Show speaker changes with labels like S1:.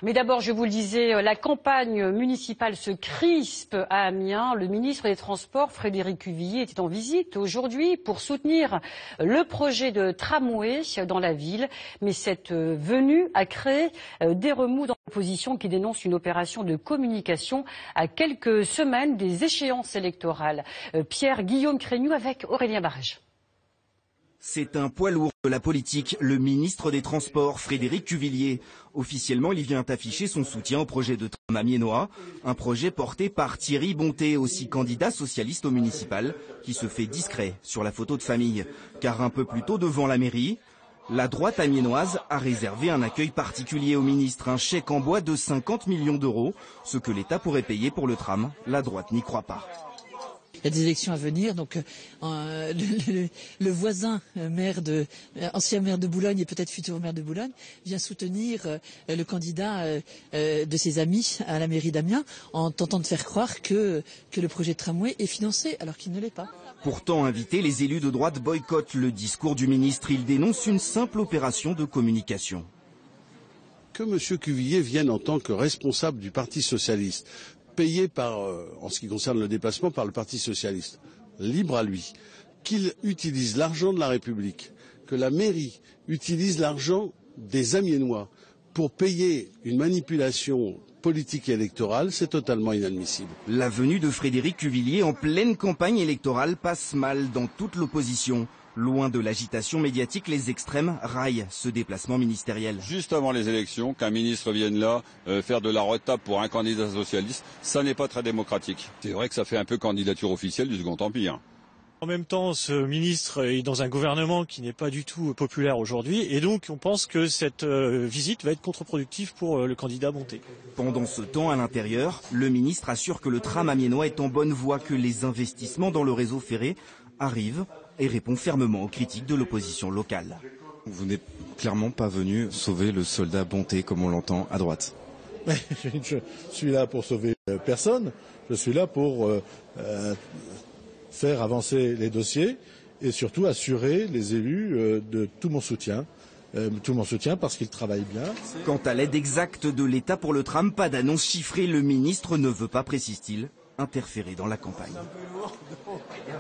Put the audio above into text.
S1: Mais d'abord, je vous le disais, la campagne municipale se crispe à Amiens. Le ministre des Transports, Frédéric Cuvillier, était en visite aujourd'hui pour soutenir le projet de tramway dans la ville. Mais cette venue a créé des remous dans l'opposition qui dénonce une opération de communication à quelques semaines des échéances électorales. Pierre-Guillaume Crémieux avec Aurélien Barège.
S2: C'est un poids lourd de la politique, le ministre des Transports, Frédéric Cuvillier. Officiellement, il vient afficher son soutien au projet de tram amiénois, un projet porté par Thierry Bonté, aussi candidat socialiste au municipal, qui se fait discret sur la photo de famille. Car un peu plus tôt devant la mairie, la droite amiénoise a réservé un accueil particulier au ministre, un chèque en bois de 50 millions d'euros, ce que l'État pourrait payer pour le tram. La droite n'y croit pas.
S3: Il y a des élections à venir, donc le voisin ancien maire de Boulogne et peut-être futur maire de Boulogne vient soutenir le candidat de ses amis à la mairie d'Amiens en tentant de faire croire que le projet de tramway est financé alors qu'il ne l'est pas.
S2: Pourtant invité, les élus de droite boycottent le discours du ministre. Ils dénoncent une simple opération de communication.
S4: Que M. Cuvillier vienne en tant que responsable du Parti socialiste, payé en ce qui concerne le déplacement par le Parti socialiste, libre à lui, qu'il utilise l'argent de la République, que la mairie utilise l'argent des Amiénois pour payer une manipulation politique et électorale, c'est totalement inadmissible.
S2: La venue de Frédéric Cuvillier en pleine campagne électorale passe mal dans toute l'opposition. Loin de l'agitation médiatique, les extrêmes raillent ce déplacement ministériel.
S5: Juste avant les élections, qu'un ministre vienne là faire de la retape pour un candidat socialiste, ça n'est pas très démocratique. C'est vrai que ça fait un peu candidature officielle du Second Empire.
S6: En même temps, ce ministre est dans un gouvernement qui n'est pas du tout populaire aujourd'hui et donc on pense que cette visite va être contre-productive pour le candidat Bonté.
S2: Pendant ce temps, à l'intérieur, le ministre assure que le tram amiénois est en bonne voie, que les investissements dans le réseau ferré arrivent et répond fermement aux critiques de l'opposition locale.
S7: Vous n'êtes clairement pas venu sauver le soldat Bonté comme on l'entend à droite.
S8: Je suis là pour sauver personne, je suis là pour faire avancer les dossiers et surtout assurer les élus de tout mon soutien parce qu'ils travaillent bien.
S2: Quant à l'aide exacte de l'État pour le tram, pas d'annonce chiffrée, le ministre ne veut pas, précise-t-il, interférer dans la campagne.